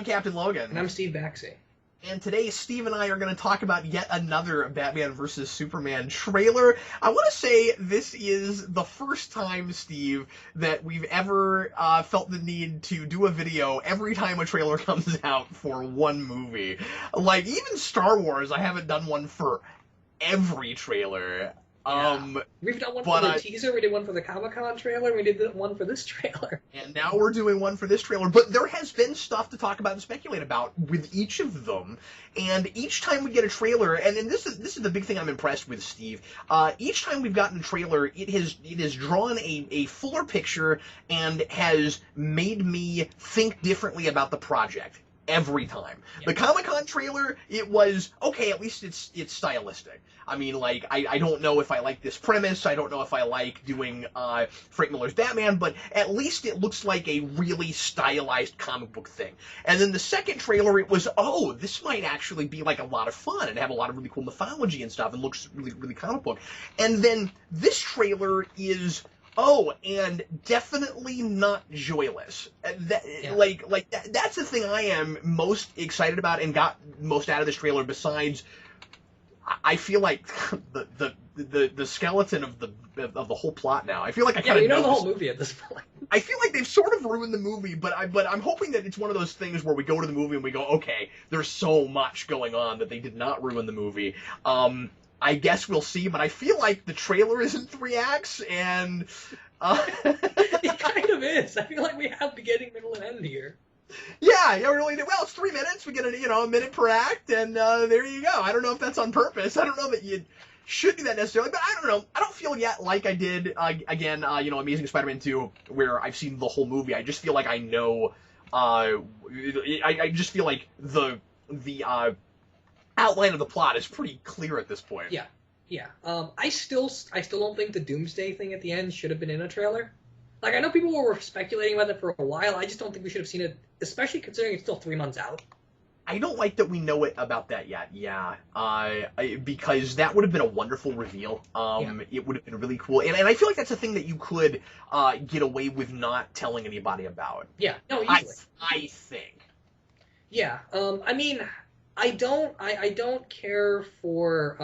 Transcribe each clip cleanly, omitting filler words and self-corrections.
I'm Captain Logan. And I'm Steve Baxi. And today, Steve and I are going to talk about yet another Batman vs. Superman trailer. I want to say this is the first time, Steve, that we've ever felt the need to do a video every time a trailer comes out for one movie. Like, even Star Wars, I haven't done one for every trailer. Yeah. We've done one for the teaser, we did one for the Comic-Con trailer, we did one for this trailer. And now we're doing one for this trailer. But there has been stuff to talk about and speculate about with each of them. And each time we get a trailer, and this is the big thing I'm impressed with, Steve. Each time we've gotten a trailer, it has drawn a fuller picture and has made me think differently about the project. Every time. Yeah. The Comic-Con trailer, it was, okay, at least it's stylistic. I mean, like, I don't know if I like this premise, I don't know if I like doing Frank Miller's Batman, but at least it looks like a really stylized comic book thing. And then the second trailer, it was, oh, this might actually be, like, a lot of fun and have a lot of really cool mythology and stuff and looks really, really comic book. And then this trailer is... oh, and definitely not joyless. That's the thing I am most excited about and got most out of this trailer. Besides, I feel like the skeleton of the whole plot now. I feel like I kind of know the whole movie at this point. I feel like they've sort of ruined the movie, but I'm hoping that it's one of those things where we go to the movie and we go, okay, there's so much going on that they did not ruin the movie. I guess we'll see, but I feel like the trailer is in 3 acts, and... It kind of is. I feel like we have beginning, middle, and end here. Yeah, we really do. Well, it's 3 minutes. We get a minute per act, and there you go. I don't know if that's on purpose. I don't know that you should do that necessarily, but I don't know. I don't feel yet like I did, Amazing Spider-Man 2, where I've seen the whole movie. I just feel like I know... I just feel like the outline of the plot is pretty clear at this point. Yeah. I still don't think the Doomsday thing at the end should have been in a trailer. Like, I know people were speculating about it for a while. I just don't think we should have seen it, especially considering it's still 3 months out. I don't like that we know it about that yet. Yeah. Because that would have been a wonderful reveal. It would have been really cool, and I feel like that's a thing that you could get away with not telling anybody about. Yeah. No, easily. I think. Yeah. I mean. I don't care for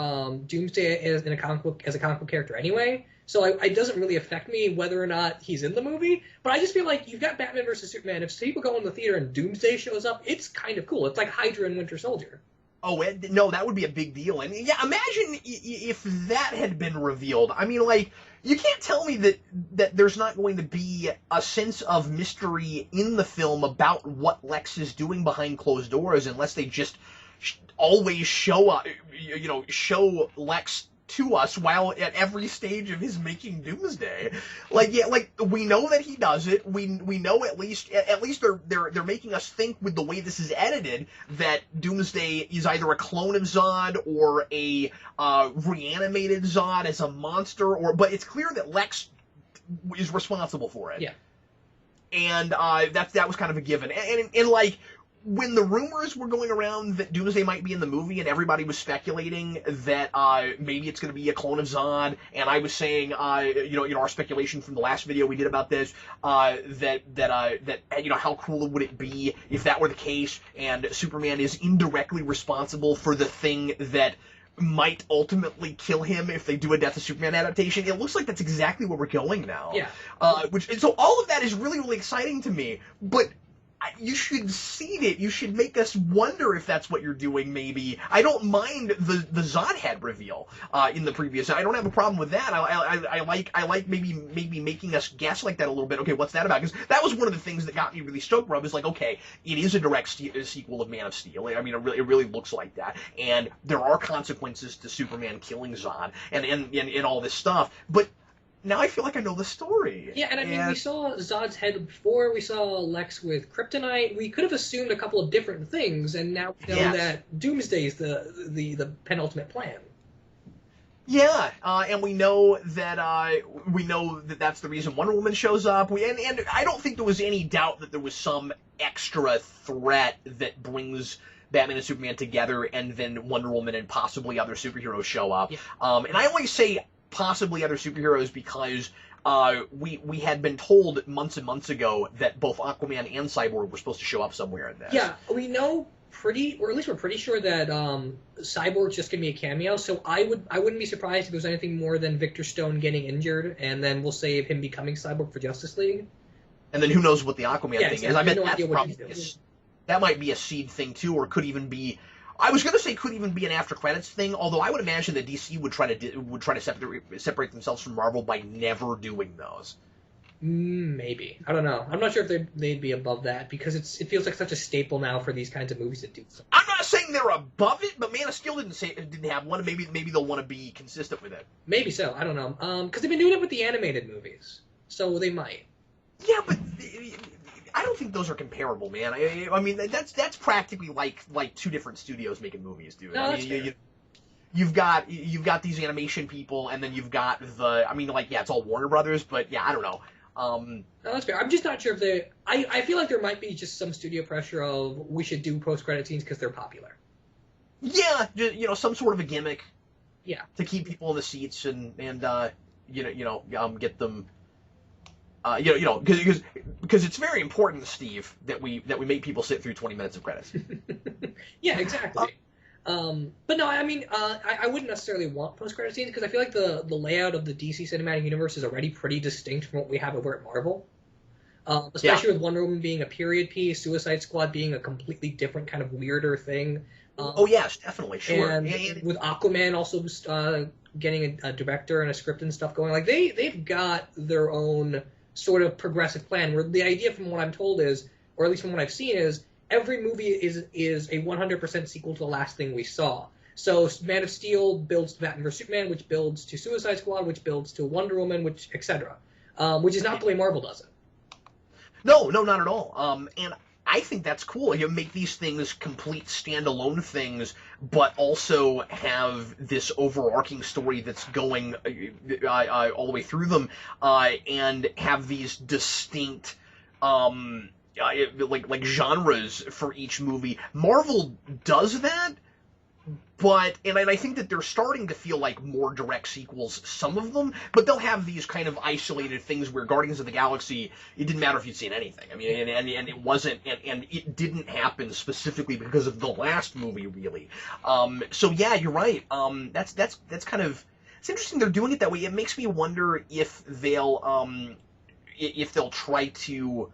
Doomsday as a comic book character anyway, so it doesn't really affect me whether or not he's in the movie. But I just feel like you've got Batman vs. Superman. If people go in the theater and Doomsday shows up, it's kind of cool. It's like Hydra and Winter Soldier. Oh, no, that would be a big deal. And yeah, imagine if that had been revealed. I mean, like, you can't tell me that there's not going to be a sense of mystery in the film about what Lex is doing behind closed doors unless they just always show show Lex to us while at every stage of his making Doomsday. Like, yeah, like, we know that he does it. We know at least they're making us think with the way this is edited that Doomsday is either a clone of Zod or a reanimated Zod as a monster, but it's clear that Lex is responsible for it. Yeah. And that was kind of a given. And like, when the rumors were going around that Doomsday might be in the movie, and everybody was speculating that maybe it's going to be a clone of Zod, and I was saying, our speculation from the last video we did about this, that how cool would it be if that were the case, and Superman is indirectly responsible for the thing that might ultimately kill him if they do a Death of Superman adaptation. It looks like that's exactly where we're going now. Yeah. So all of that is really, really exciting to me, but you should seed it. You should make us wonder if that's what you're doing, maybe. I don't mind the Zod head reveal in the previous. I don't have a problem with that. I like maybe making us guess like that a little bit. Okay, what's that about? Because that was one of the things that got me really stoked. Where I was like, okay, it is a direct sequel of Man of Steel. I mean, it really looks like that, and there are consequences to Superman killing Zod and all this stuff, but. Now I feel like I know the story. Yeah, and I mean, we saw Zod's head before, we saw Lex with Kryptonite. We could have assumed a couple of different things, and now we know that Doomsday is the penultimate plan. Yeah, and we know that that's the reason Wonder Woman shows up. And I don't think there was any doubt that there was some extra threat that brings Batman and Superman together, and then Wonder Woman and possibly other superheroes show up. Yeah. And I always say possibly other superheroes because we had been told months and months ago that both Aquaman and Cyborg were supposed to show up somewhere in this. Yeah, we know or at least we're pretty sure that Cyborg's just gonna be a cameo. So I wouldn't be surprised if there was anything more than Victor Stone getting injured, and then we'll save him becoming Cyborg for Justice League. And then who knows what the Aquaman thing is? I bet that's probably that might be a seed thing too, or could even be. I was gonna say could even be an after credits thing, although I would imagine that DC would try to separate themselves from Marvel by never doing those. Maybe. I don't know. I'm not sure if they'd be above that because it feels like such a staple now for these kinds of movies to do something. I'm not saying they're above it, but Man of Steel didn't have one. Maybe they'll want to be consistent with it. Maybe so. I don't know. Because they've been doing it with the animated movies, so they might. Yeah, but I don't think those are comparable, man. I mean, that's practically like two different studios making movies, dude. No, I that's mean, fair. you've got these animation people, and then you've got it's all Warner Brothers, but yeah, I don't know. No, that's fair. I'm just not sure if I feel like there might be just some studio pressure of we should do post-credit scenes because they're popular. Yeah, some sort of a gimmick. Yeah. To keep people in the seats and get them. Because it's very important, Steve, that we make people sit through 20 minutes of credits. Yeah, exactly. But no, I mean, I wouldn't necessarily want post-credit scenes because I feel like the layout of the DC Cinematic Universe is already pretty distinct from what we have over at Marvel. Especially with Wonder Woman being a period piece, Suicide Squad being a completely different kind of weirder thing. Oh yes, definitely, sure. And with Aquaman also getting a director and a script and stuff going, like they've got their own sort of progressive plan. Where the idea, from what I'm told, is, or at least from what I've seen, is every movie is a 100% sequel to the last thing we saw. So Man of Steel builds to Batman vs Superman, which builds to Suicide Squad, which builds to Wonder Woman, which etc. Which is not the way Marvel does it. No, not at all. And I think that's cool. You make these things complete standalone things, but also have this overarching story that's going all the way through them, and have these distinct like genres for each movie. Marvel does that, and I think that they're starting to feel like more direct sequels, some of them, but they'll have these kind of isolated things where Guardians of the Galaxy, it didn't matter if you'd seen anything. I mean, and it wasn't, and it didn't happen specifically because of the last movie, really. So yeah, you're right. That's kind of, it's interesting they're doing it that way. It makes me wonder if they'll try to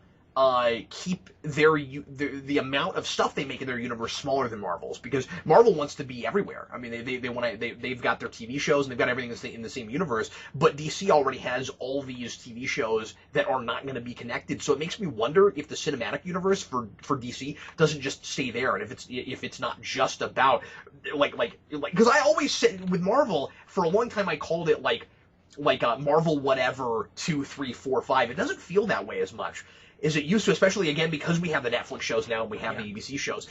keep the amount of stuff they make in their universe smaller than Marvel's, because Marvel wants to be everywhere. I mean, they've got their TV shows and they've got everything in the same universe, but DC already has all these TV shows that are not going to be connected. So it makes me wonder if the cinematic universe for DC doesn't just stay there, and if it's not just about like because I always said with Marvel for a long time I called it like Marvel whatever 2, 3, 4, 5. It doesn't feel that way as much as it used to, especially again because we have the Netflix shows now and we have the ABC shows.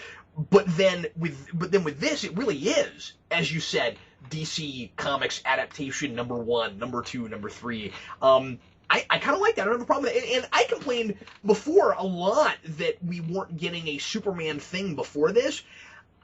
But then with this, it really is, as you said, DC Comics adaptation number 1, number 2, number 3. I kind of like that. I don't have a problem with it. And I complained before a lot that we weren't getting a Superman thing before this.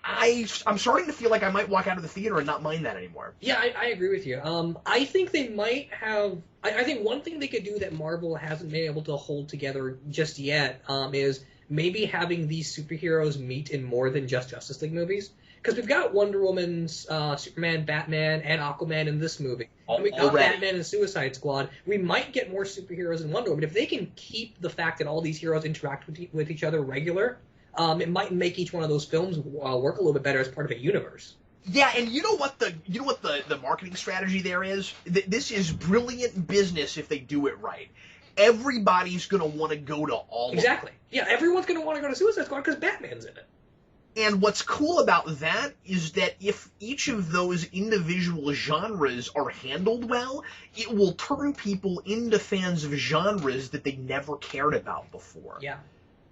I'm starting to feel like I might walk out of the theater and not mind that anymore. Yeah, I agree with you. I think they might have. I think one thing they could do that Marvel hasn't been able to hold together just yet is maybe having these superheroes meet in more than just Justice League movies. Because we've got Wonder Woman, Superman, Batman, and Aquaman in this movie. And we've got Batman and Suicide Squad. We might get more superheroes in Wonder Woman. If they can keep the fact that all these heroes interact with each other regular, it might make each one of those films work a little bit better as part of a universe. Yeah, and you know what the marketing strategy there is? This is brilliant business if they do it right. Everybody's going to want to go to all of them. Exactly. Yeah, everyone's going to want to go to Suicide Squad because Batman's in it. And what's cool about that is that if each of those individual genres are handled well, it will turn people into fans of genres that they never cared about before. Yeah.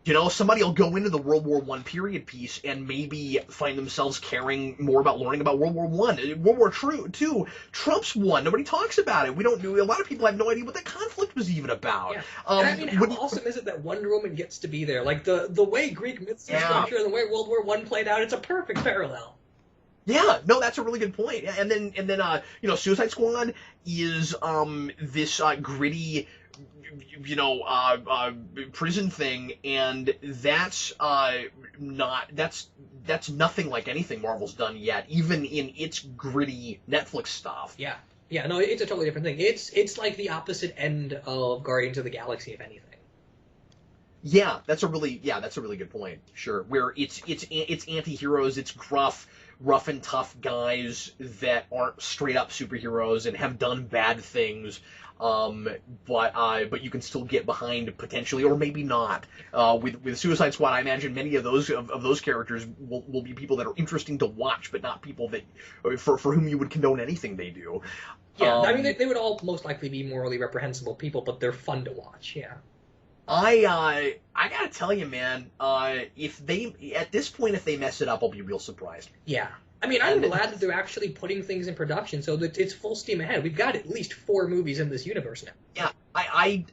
You know, somebody will go into the World War I period piece and maybe find themselves caring more about learning about World War I. World War II, Trump's won. Nobody talks about it. We don't know. A lot of people have no idea what the conflict was even about. Yeah. And I mean, how awesome is it that Wonder Woman gets to be there? Like, the way Greek myths are structured and the way World War I played out, it's a perfect parallel. Yeah, no, that's a really good point. And then Suicide Squad is this gritty, prison thing, and that's nothing like anything Marvel's done yet, even in its gritty Netflix stuff. Yeah. Yeah, no, it's a totally different thing. It's like the opposite end of Guardians of the Galaxy, if anything. Yeah, that's a really good point. Sure, where it's anti-heroes, it's rough and tough guys that aren't straight up superheroes and have done bad things, but you can still get behind potentially, or maybe not. With Suicide Squad, I imagine many of those characters will be people that are interesting to watch, but not people that for whom you would condone anything they do. Yeah, I mean they would all most likely be morally reprehensible people, but they're fun to watch. Yeah. I gotta tell you, man. If they mess it up, I'll be real surprised. Yeah. I mean, I'm glad that they're actually putting things in production so that it's full steam ahead. We've got at least 4 movies in this universe now. Yeah, I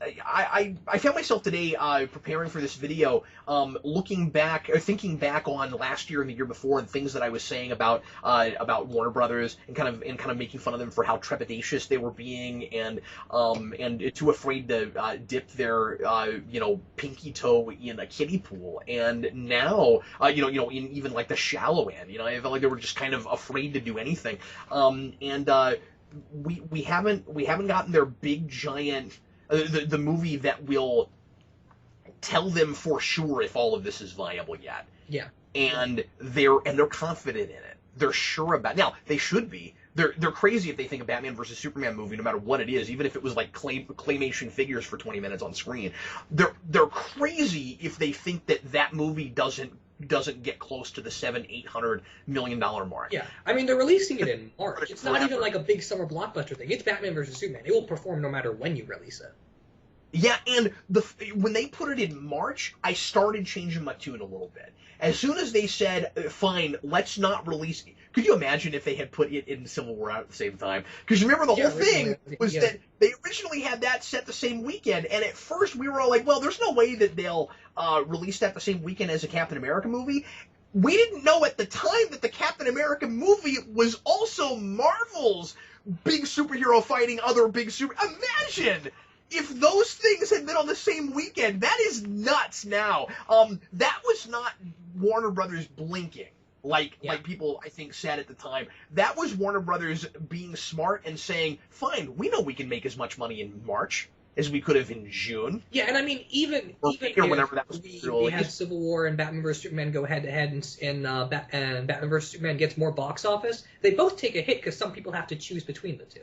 found myself today preparing for this video, thinking back on last year and the year before and things that I was saying about Warner Brothers and kind of making fun of them for how trepidatious they were being and too afraid to dip their pinky toe in a kiddie pool. And now in even like the shallow end, I felt like they were just kind of afraid to do anything. We haven't gotten their big giant the movie that will tell them for sure if all of this is viable yet. Yeah. And they're confident in it. They're sure about it. Now, they should be. They're crazy if they think a Batman versus Superman movie, no matter what it is, even if it was like claymation figures for 20 minutes on screen. They're crazy if they think that movie doesn't get close to the $700-800 million mark. Yeah, I mean they're releasing it in March. It's not even like a big summer blockbuster thing. It's Batman versus Superman. It will perform no matter when you release it. Yeah, and when they put it in March, I started changing my tune a little bit. As soon as they said, fine, let's not release... Could you imagine if they had put it in Civil War out at the same time? Because remember, the whole thing was that they originally had that set the same weekend, and at first we were all like, well, there's no way that they'll release that the same weekend as a Captain America movie. We didn't know at the time that the Captain America movie was also Marvel's big superhero fighting other big super... Imagine! If those things had been on the same weekend, that is nuts now. That was not Warner Brothers blinking, like people, I think, said at the time. That was Warner Brothers being smart and saying, fine, we know we can make as much money in March as we could have in June. Yeah, and I mean, even whenever that was we had Civil War and Batman vs. Superman go head-to-head, and Batman vs. Superman gets more box office, they both take a hit because some people have to choose between the two.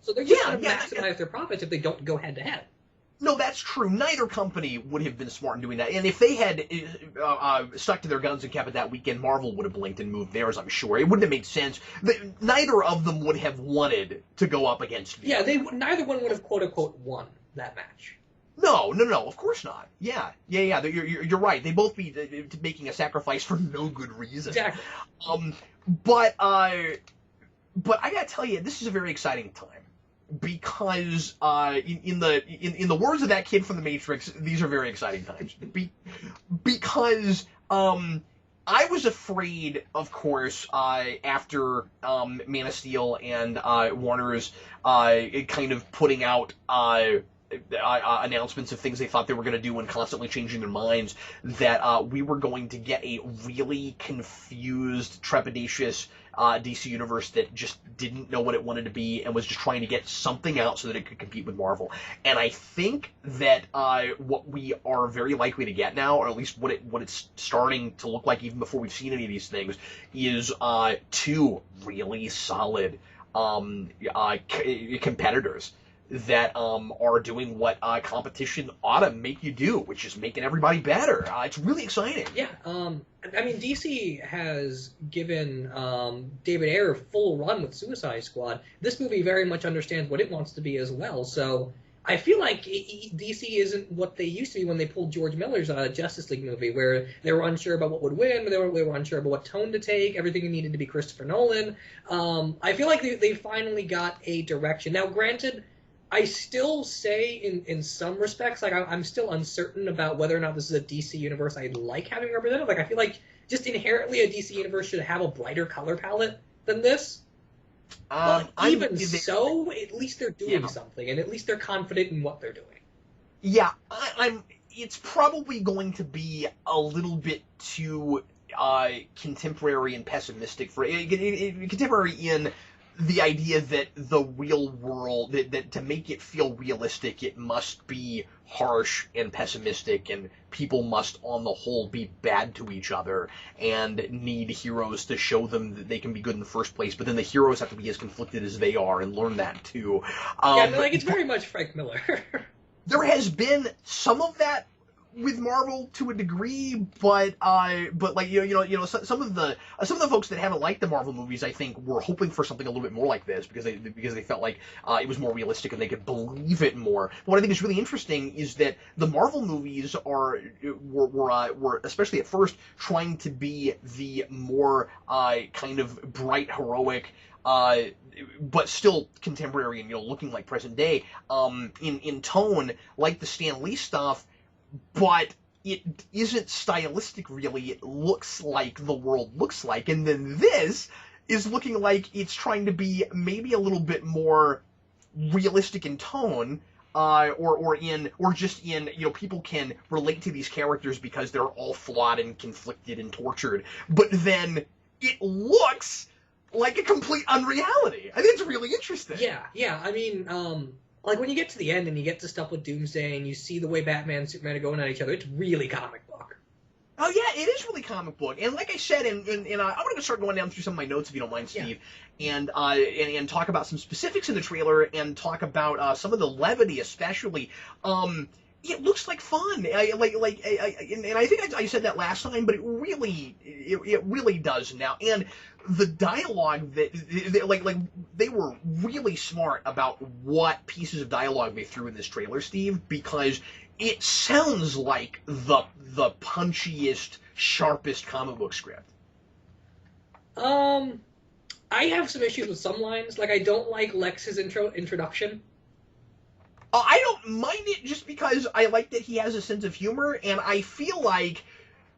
So they're just going to maximize their profits if they don't go head-to-head. No, that's true. Neither company would have been smart in doing that. And if they had stuck to their guns and kept it that weekend, Marvel would have blinked and moved theirs, I'm sure. It wouldn't have made sense. Neither of them would have wanted to go up against the other. Neither one would have, quote-unquote, won that match. No, of course not. Yeah. You're right. They'd both be making a sacrifice for no good reason. Exactly. But I gotta tell you, this is a very exciting time. Because in the words of that kid from The Matrix, these are very exciting times. Because I was afraid, of course, after Man of Steel and Warner's kind of putting out announcements of things they thought they were going to do and constantly changing their minds, that we were going to get a really confused, trepidatious DC Universe that just didn't know what it wanted to be and was just trying to get something out so that it could compete with Marvel. And I think that what we are very likely to get now, or at least what it's starting to look like even before we've seen any of these things, is 2 really solid competitors that are doing what competition ought to make you do, which is making everybody better. It's really exciting. Yeah, I mean, DC has given David Ayer full run with Suicide Squad. This movie very much understands what it wants to be as well, so I feel like DC isn't what they used to be when they pulled George Miller's Justice League movie, where they were unsure about what would win, they were unsure about what tone to take, everything needed to be Christopher Nolan. I feel like they finally got a direction. Now, granted, I still say in some respects, like I'm still uncertain about whether or not this is a DC universe I'd like having represented. Like I feel like just inherently a DC universe should have a brighter color palette than this. But even so, so, at least they're doing Yeah. something, and at least they're confident in what they're doing. yeah, it's probably going to be a little bit too contemporary and pessimistic for contemporary in the idea that the real world that to make it feel realistic, it must be harsh and pessimistic, and people must on the whole be bad to each other and need heroes to show them that they can be good in the first place, but then the heroes have to be as conflicted as they are and learn that too. Yeah, like it's very much Frank Miller. There has been some of that with Marvel to a degree, but like some of the folks that haven't liked the Marvel movies, I think, were hoping for something a little bit more like this because they felt like it was more realistic and they could believe it more. But what I think is really interesting is that the Marvel movies were especially at first trying to be the more kind of bright, heroic, but still contemporary and looking like present day in tone, like the Stan Lee stuff. But it isn't stylistic, really. It looks like the world looks like. And then this is looking like it's trying to be maybe a little bit more realistic in tone, or just in, people can relate to these characters because they're all flawed and conflicted and tortured. But then it looks like a complete unreality. I think it's really interesting. Yeah. I mean, like when you get to the end and you get to stuff with Doomsday and you see the way Batman and Superman are going at each other, it's really comic book. Oh yeah, it is really comic book, and like I said, I'm going to start going down through some of my notes if you don't mind, Steve, and talk about some specifics in the trailer and talk about some of the levity, especially. It looks like fun. And I think I said that last time, but it really does now. And the dialogue they were really smart about what pieces of dialogue they threw in this trailer, Steve, because it sounds like the punchiest, sharpest comic book script. I have some issues with some lines. Like, I don't like Lex's introduction. I don't mind it just because I like that he has a sense of humor, and I feel like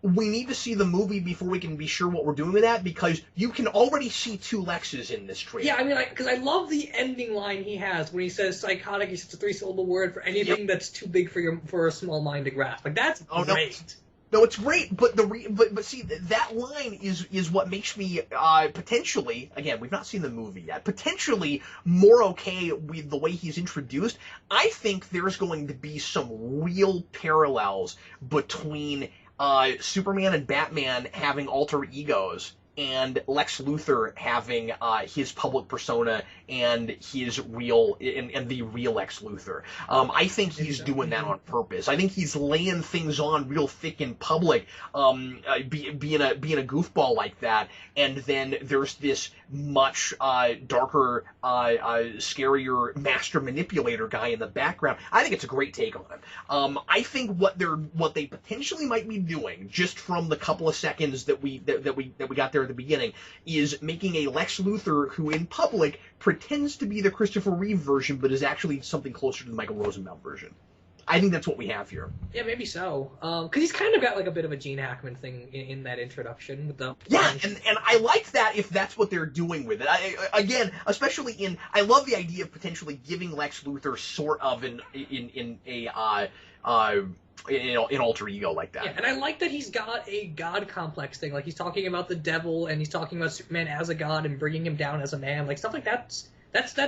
we need to see the movie before we can be sure what we're doing with that, because you can already see two Lexes in this trailer. Yeah, I mean, because I love the ending line he has when he says psychotic. He says a 3-syllable word for anything that's too big for a small mind to grasp. Like, that's great. No, it's great, but but see, that line is what makes me potentially, again, we've not seen the movie yet, potentially more okay with the way he's introduced. I think there's going to be some real parallels between Superman and Batman having alter egos and Lex Luthor having his public persona and his real and the real Lex Luthor. I think he's doing that on purpose. I think he's laying things on real thick in public, being a goofball like that, and then there's this much darker, scarier master manipulator guy in the background. I think it's a great take on him. I think what they potentially might be doing, just from the couple of seconds that we got there at the beginning, is making a Lex Luthor who in public pretends to be the Christopher Reeve version, but is actually something closer to the Michael Rosenbaum version. I think that's what we have here. Yeah, maybe so. Because he's kind of got like a bit of a Gene Hackman thing in that introduction with the and I like that if that's what they're doing with it. I love the idea of potentially giving Lex Luthor sort of an alter ego like that. Yeah, and I like that he's got a god complex thing. Like, he's talking about the devil, and he's talking about Superman as a god and bringing him down as a man. Like, stuff like that's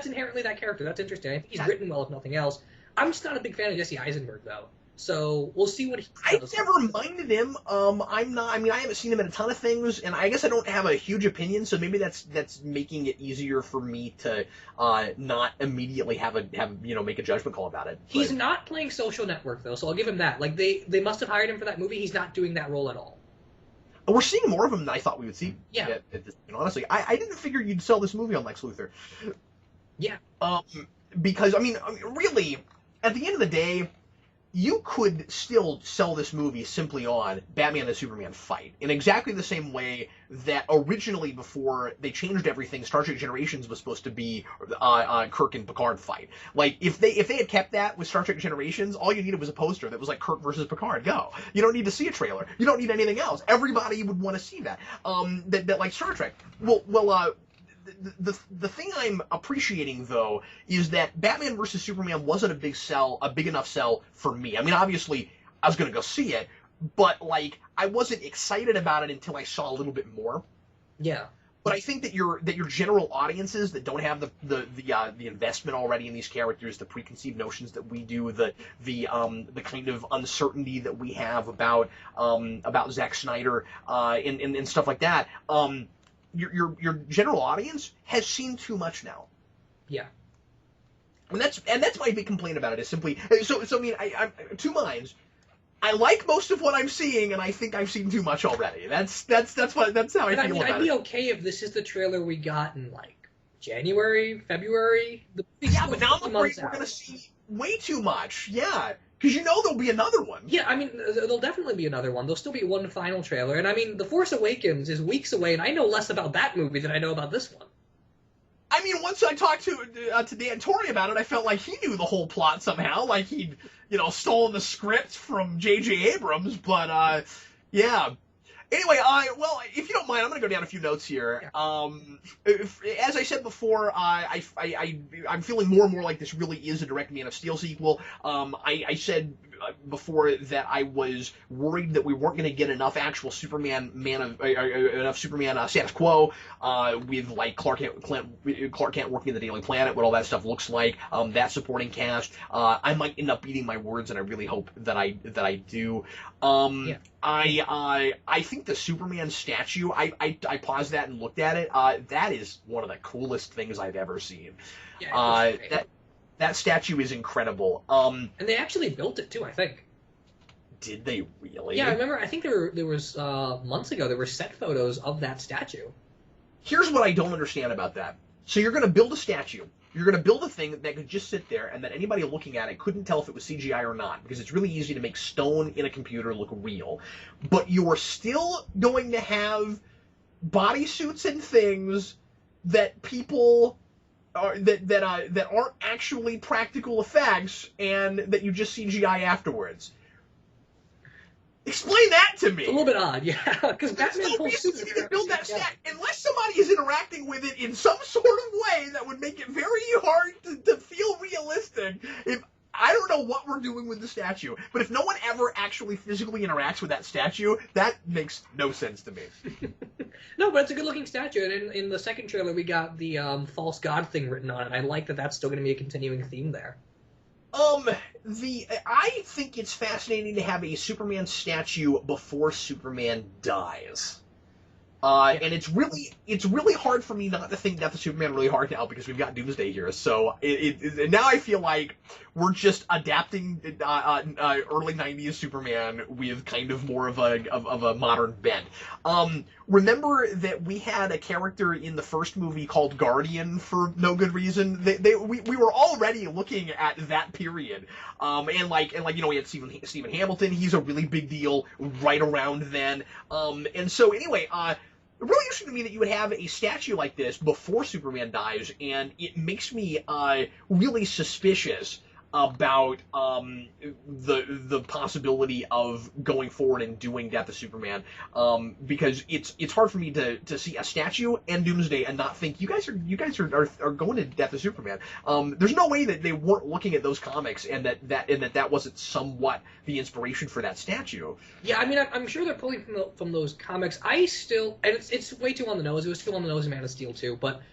inherently that character. That's interesting. I think he's written well, if nothing else. I'm just not a big fan of Jesse Eisenberg, though. So we'll see what he does. I've never minded him. I haven't seen him in a ton of things, and I guess I don't have a huge opinion, so maybe that's making it easier for me to not immediately make a judgment call about it. He's not playing Social Network, though, so I'll give him that. Like, they must have hired him for that movie. He's not doing that role at all. We're seeing more of him than I thought we would see. Yeah. Honestly, I didn't figure you'd sell this movie on Lex Luthor. Yeah. Because really, at the end of the day, you could still sell this movie simply on Batman and Superman fight in exactly the same way that originally, before they changed everything, Star Trek Generations was supposed to be Kirk and Picard fight. Like, if they had kept that with Star Trek Generations, all you needed was a poster that was like Kirk versus Picard. Go. You don't need to see a trailer. You don't need anything else. Everybody would want to see that. That like Star Trek. Well, the thing I'm appreciating though is that Batman versus Superman wasn't a big enough sell for me. I mean, obviously I was gonna go see it, but like I wasn't excited about it until I saw a little bit more. Yeah. But I think that your general audiences that don't have the investment already in these characters, the preconceived notions that we do, the kind of uncertainty that we have about Zack Snyder and stuff like that, your general audience has seen too much now. Yeah. And that's my big complaint about it is simply so I mean I'm two minds. I like most of what I'm seeing, and I think I've seen too much already. That's how I feel about it. I'd be okay if this is the trailer we got in like January, February. Yeah, but now I'm afraid we're gonna see way too much. Yeah, because there'll be another one. Yeah, I mean there'll definitely be another one. There'll still be one final trailer, and I mean The Force Awakens is weeks away, and I know less about that movie than I know about this one. I mean, once I talked to Dan Torrey about it, I felt like he knew the whole plot somehow, like he'd stolen the script from J.J. Abrams. But yeah. Anyway, well, if you don't mind, I'm going to go down a few notes here. Yeah. As I said before, I'm feeling more and more like this really is a direct Man of Steel sequel. I said before that I was worried that we weren't going to get enough actual Superman status quo with like Clark Kent working at the Daily Planet, what all that stuff looks like, that supporting cast. I might end up beating my words, and I really hope that I do. Yeah. I think the Superman statue, I paused that and looked at it. That is one of the coolest things I've ever seen. Yeah, that statue is incredible. And they actually built it too, I think. Did they really? Yeah, I remember. I think there was months ago there were set photos of that statue. Here's what I don't understand about that. So you're going to build a statue. You're going to build a thing that could just sit there, and that anybody looking at it couldn't tell if it was CGI or not, because it's really easy to make stone in a computer look real. But you're still going to have bodysuits and things that people that aren't actually practical effects, and that you just CGI afterwards. Explain that to me. It's a little bit odd, yeah. Because Batman pulls suits. You can build that stack unless somebody is interacting with it in some sort of way that would make it very hard to feel realistic. If I don't know what we're doing with the statue, but if no one ever actually physically interacts with that statue, that makes no sense to me. No, but it's a good-looking statue, and in the second trailer we got the false god thing written on it. I like that that's still going to be a continuing theme there. I think it's fascinating to have a Superman statue before Superman dies. And it's really hard for me not to think Death of Superman really hard now, because we've got Doomsday here. So now I feel like we're just adapting early '90s Superman with kind of more of a modern bent. Remember that we had a character in the first movie called Guardian for no good reason. We were already looking at that period. And we had Stephen Hamilton. He's a really big deal right around then. And so anyway, really interesting to me that you would have a statue like this before Superman dies, and it makes me really suspicious about the possibility of going forward and doing Death of Superman, because it's hard for me to see a statue and Doomsday and not think you guys are going to Death of Superman. There's no way that they weren't looking at those comics and that wasn't somewhat the inspiration for that statue. Yeah, I mean, I'm sure they're pulling from those comics. I still, and it's way too on the nose. It was too on the nose in Man of Steel too, but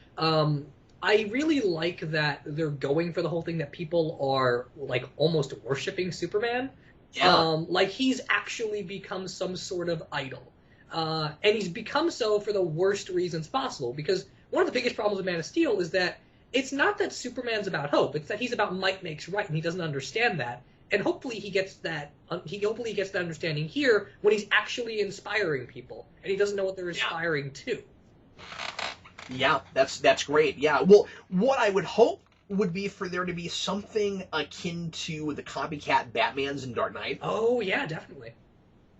I really like that they're going for the whole thing that people are like almost worshiping Superman. Yeah. Like he's actually become some sort of idol. And he's become so for the worst reasons possible, because one of the biggest problems with Man of Steel is that it's not that Superman's about hope, it's that he's about might makes right, and he doesn't understand that. And hopefully he gets that understanding here when he's actually inspiring people, and he doesn't know what they're inspiring to. Yeah, that's great. Yeah, well, what I would hope would be for there to be something akin to the copycat Batmans in Dark Knight. Oh, yeah, definitely.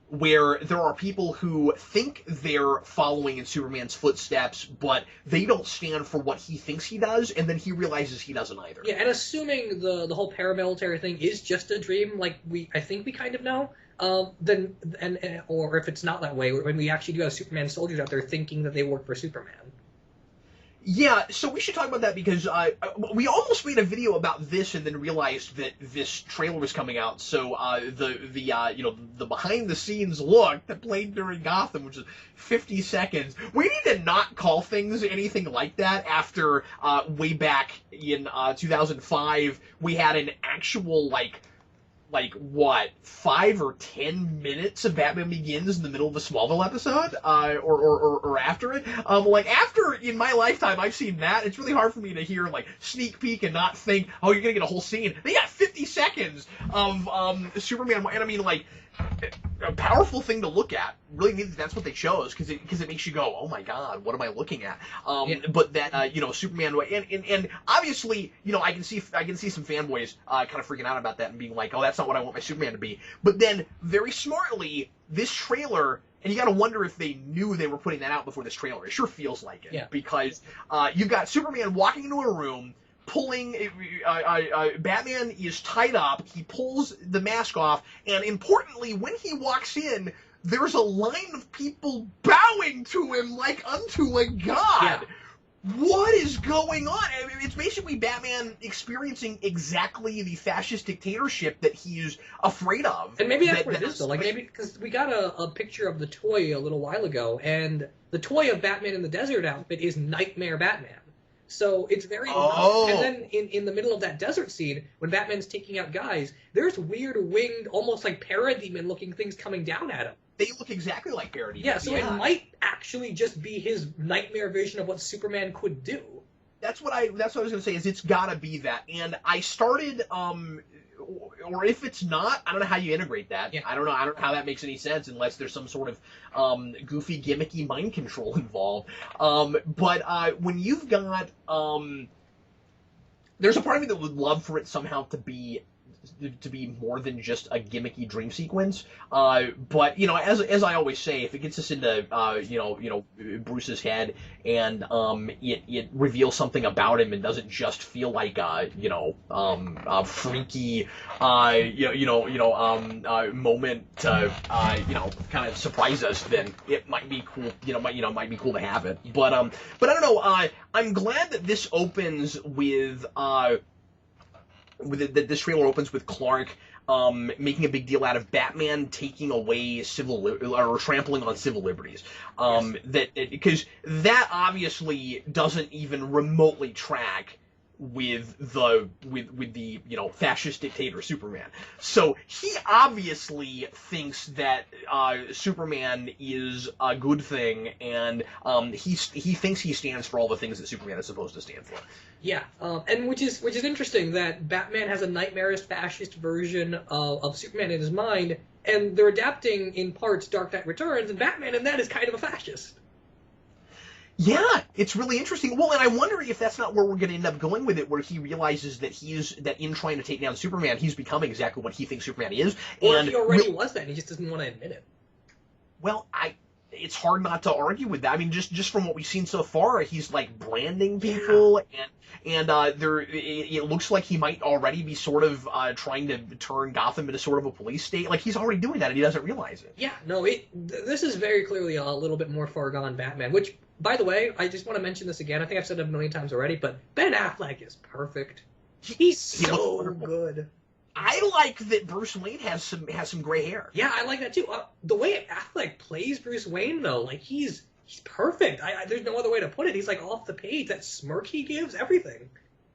Where there are people who think they're following in Superman's footsteps, but they don't stand for what he thinks he does, and then he realizes he doesn't either. Yeah, and assuming the whole paramilitary thing is just a dream, like I think we kind of know, or if it's not that way, when we actually do have Superman soldiers out there thinking that they work for Superman. Yeah, so we should talk about that because we almost made a video about this and then realized that this trailer was coming out. So the behind the scenes look that played during Gotham, which is 50 seconds. We need to not call things anything like that. After way back in 2005, we had an actual what 5 or 10 minutes of Batman Begins in the middle of a Smallville episode, or after it. After in my lifetime I've seen that. It's really hard for me to hear sneak peek and not think, oh, you're gonna get a whole scene. They got 50 seconds of Superman, and I mean a powerful thing to look at. Really neat that that's what they chose because it makes you go, oh my god, what am I looking at? But that Superman and obviously I can see some fanboys kind of freaking out about that and being like, oh, that's not what I want my Superman to be. But then very smartly this trailer. And you got to wonder if they knew they were putting that out before this trailer. It sure feels like it. Yeah. Because you've got Superman walking into a room, pulling Batman is tied up. He pulls the mask off, and importantly, when he walks in, there's a line of people bowing to him like unto a god. Yeah. What is going on? I mean, it's basically Batman experiencing exactly the fascist dictatorship that he's afraid of. And maybe that's what it is, though. Maybe because we got a picture of the toy a little while ago, and the toy of Batman in the desert outfit is Nightmare Batman. So it's very... Oh. And then in the middle of that desert scene, when Batman's taking out guys, there's weird winged, almost like parademon-looking things coming down at him. They look exactly like parademons. Yeah, so it might actually just be his nightmare vision of what Superman could do. That's what I was gonna say. Is it's gotta be that. And I started, or if it's not, I don't know how you integrate that. Yeah. I don't know how that makes any sense unless there's some sort of goofy, gimmicky mind control involved. But when you've got, there's a part of me that would love for it somehow to be more than just a gimmicky dream sequence. But as I always say, if it gets us into Bruce's head and it reveals something about him and doesn't just feel like a freaky moment to kind of surprise us, then it might be cool. Might be cool to have it. But I don't know. I'm glad that this opens with. This trailer opens with Clark making a big deal out of Batman taking away or trampling on civil liberties. Yes. Because that obviously doesn't even remotely track with the fascist dictator Superman. So he obviously thinks that Superman is a good thing, and he thinks he stands for all the things that Superman is supposed to stand for. Yeah, and which is interesting that Batman has a nightmarish fascist version of Superman in his mind, and they're adapting in parts Dark Knight Returns, and Batman in that is kind of a fascist. Yeah, it's really interesting. Well, and I wonder if that's not where we're going to end up going with it, where he realizes that that in trying to take down Superman, he's becoming exactly what he thinks Superman is. Or he already was that, and he just doesn't want to admit it. Well, it's hard not to argue with that. I mean, just from what we've seen so far, he's branding people, and it looks like he might already be sort of trying to turn Gotham into sort of a police state. He's already doing that, and he doesn't realize it. Yeah, no, this is very clearly a little bit more far gone Batman, which, by the way, I just want to mention this again. I think I've said it a million times already, but Ben Affleck is perfect. He's so good. I like that Bruce Wayne has some gray hair. Yeah, I like that too. The way Affleck plays Bruce Wayne, though, he's perfect. There's no other way to put it. He's off the page. That smirk he gives, everything.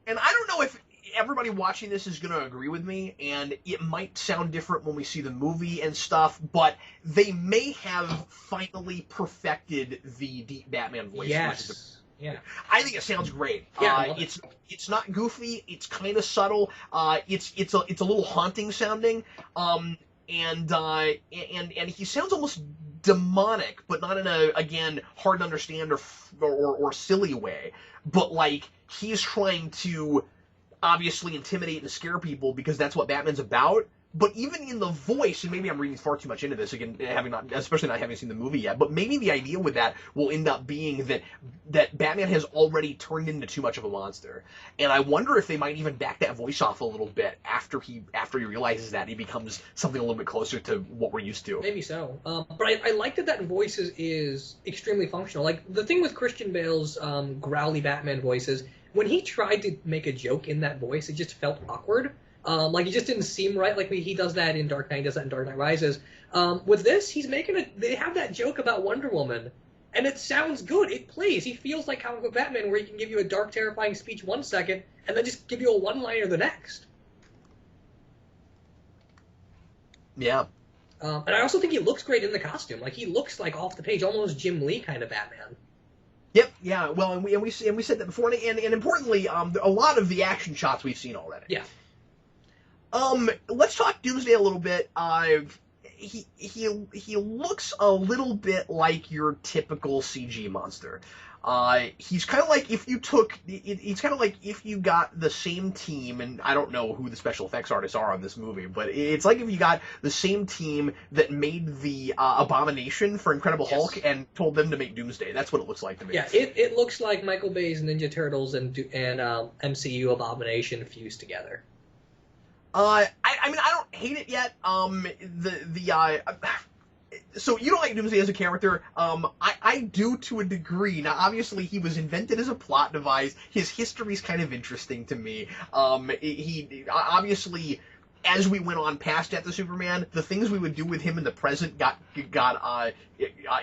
And I don't know if everybody watching this is going to agree with me, and it might sound different when we see the movie and stuff, but they may have finally perfected the deep Batman voice. Yes. Yeah. I think it sounds great. Yeah, it's not goofy. It's kind of subtle. It's a little haunting sounding. And he sounds almost demonic, but not in a, again, hard to understand or silly way. But he's trying to obviously intimidate and scare people because that's what Batman's about. But even in the voice, and maybe I'm reading far too much into this again, especially not having seen the movie yet. But maybe the idea with that will end up being that Batman has already turned into too much of a monster, and I wonder if they might even back that voice off a little bit after he realizes that he becomes something a little bit closer to what we're used to. Maybe so. But I like that voice is extremely functional. Like the thing with Christian Bale's growly Batman voices, when he tried to make a joke in that voice, it just felt awkward. Like it just didn't seem right. Like he does that in Dark Knight, he does that in Dark Knight Rises. With this, he's they have that joke about Wonder Woman, and it sounds good. It plays. He feels like comic book Batman, where he can give you a dark, terrifying speech 1 second, and then just give you a one-liner the next. Yeah. And I also think he looks great in the costume. Like he looks like off the page, almost Jim Lee kind of Batman. Yep. Yeah. Well, and we said that before, and importantly, a lot of the action shots we've seen already. Yeah. Let's talk Doomsday a little bit. He looks a little bit like your typical CG monster. He's kind of like if you took. He's kind of like if you got the same team, and I don't know who the special effects artists are on this movie, but it's like if you got the same team that made the Abomination for Incredible Hulk and told them to make Doomsday. That's what it looks like to me. Yeah, it looks like Michael Bay's Ninja Turtles and MCU Abomination fused together. I mean, I don't hate it yet. So you don't like Doomsday as a character. I do to a degree. Now, obviously, he was invented as a plot device. His history's kind of interesting to me. He obviously, as we went on past Death of Superman, the things we would do with him in the present got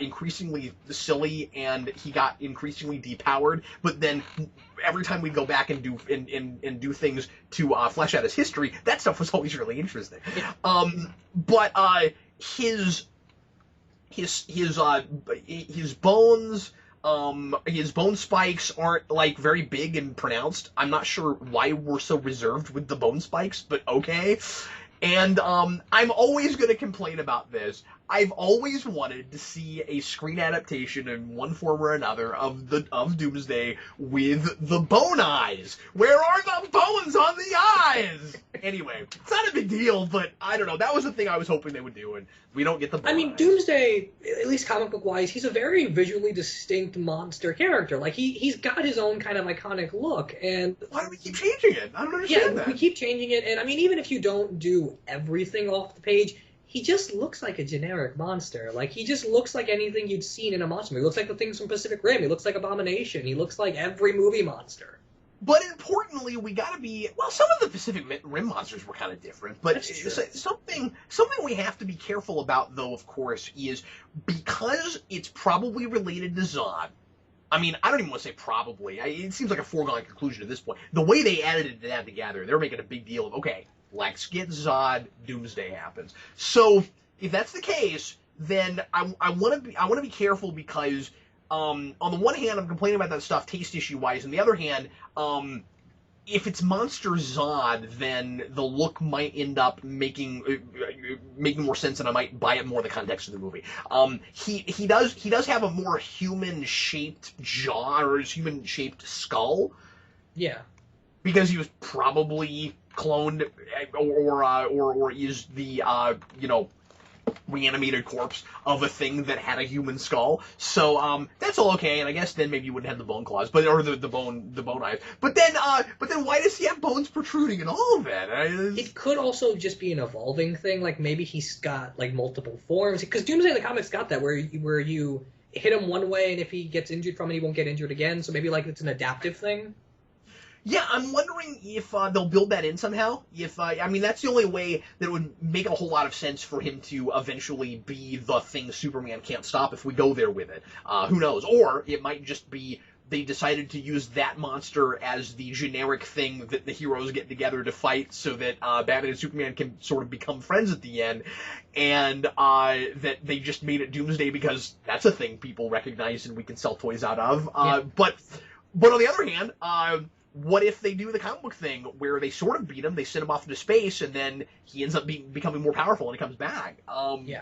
increasingly silly, and he got increasingly depowered. But then every time we'd go back and do things to flesh out his history, that stuff was always really interesting. But his bones. His bone spikes aren't, like, very big and pronounced. I'm not sure why we're so reserved with the bone spikes, but okay. And I'm always going to complain about this. I've always wanted to see a screen adaptation in one form or another of Doomsday with the bone eyes. Where are the bones on the eyes? Anyway, it's not a big deal, but I don't know. That was the thing I was hoping they would do, and we don't get the bone eyes. Doomsday, at least comic book wise, he's a very visually distinct monster character. Like he's got his own kind of iconic look, and why do we keep changing it? I don't understand that. We keep changing it, and I mean, even if you don't do everything off the page, he just looks like a generic monster. Like, he just looks like anything you'd seen in a monster movie. He looks like the things from Pacific Rim. He looks like Abomination. He looks like every movie monster. But importantly, we gotta be... Well, some of the Pacific Rim monsters were kind of different, but something we have to be careful about, though, of course, is because it's probably related to Zod. I mean, I don't even want to say probably. It seems like a foregone conclusion at this point. The way they edited that together, they're making a big deal of, okay, Lex gets Zod, Doomsday happens. So if that's the case, then I want to be careful because on the one hand I'm complaining about that stuff taste issue wise, and the other hand, if it's Monster Zod, then the look might end up making more sense, and I might buy it more in the context of the movie. He does have a more human shaped jaw or human shaped skull. Yeah. Because he was probably cloned or is the reanimated corpse of a thing that had a human skull. So that's all okay, and I guess then maybe you wouldn't have the bone claws, or the bone eyes. But then why does he have bones protruding and all of that? It could also just be an evolving thing. Like maybe he's got like multiple forms. Because Doomsday in the comics got that where you hit him one way, and if he gets injured from it, he won't get injured again. So maybe like it's an adaptive thing. Yeah, I'm wondering if they'll build that in somehow. I mean, that's the only way that would make a whole lot of sense for him to eventually be the thing Superman can't stop if we go there with it. Who knows? Or it might just be they decided to use that monster as the generic thing that the heroes get together to fight so that Batman and Superman can sort of become friends at the end, and that they just made it Doomsday because that's a thing people recognize and we can sell toys out of. Yeah. But on the other hand, what if they do the comic book thing where they sort of beat him, they send him off into space, and then he ends up becoming more powerful and he comes back? Yeah.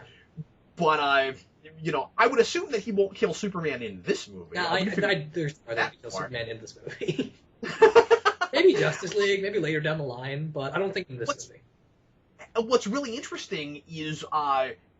But I would assume that he won't kill Superman in this movie. No, there's more than kill Superman in this movie. Maybe Justice League, maybe later down the line, but I don't think in this movie. What's really interesting is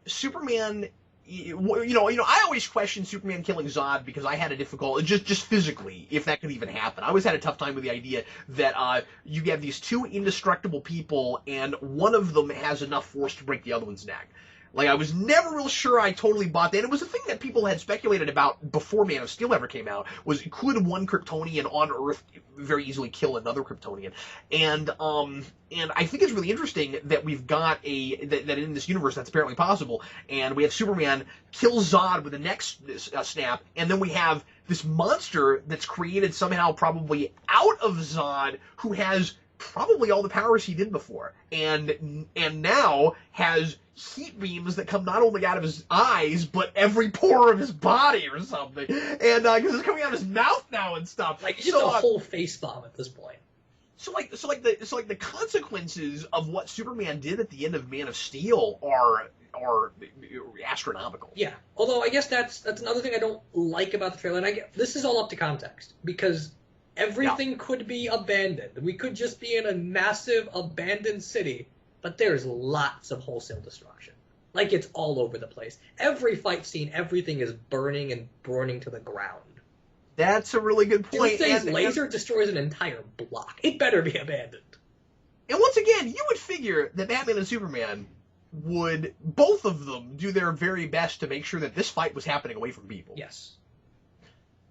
Superman. I always question Superman killing Zod because I had a difficult, just physically, if that could even happen. I always had a tough time with the idea that you have these two indestructible people, and one of them has enough force to break the other one's neck. Like, I was never real sure I totally bought that. And it was a thing that people had speculated about before Man of Steel ever came out, was could one Kryptonian on Earth very easily kill another Kryptonian? And I think it's really interesting that we've got that in this universe that's apparently possible, and we have Superman kill Zod with the neck snap, and then we have this monster that's created somehow probably out of Zod, who has probably all the powers he did before, and now has heat beams that come not only out of his eyes but every pore of his body or something, and because it's coming out of his mouth now and stuff. Like, it's just a whole face bomb at this point. So the consequences of what Superman did at the end of Man of Steel are astronomical. Yeah, although I guess that's another thing I don't like about the trailer, and this is all up to context, because everything could be abandoned. We could just be in a massive abandoned city, but there's lots of wholesale destruction. Like, it's all over the place. Every fight scene, everything is burning and burning to the ground. That's a really good point. Doomsday's laser destroys an entire block. It better be abandoned. And once again, you would figure that Batman and Superman would, both of them, do their very best to make sure that this fight was happening away from people. Yes.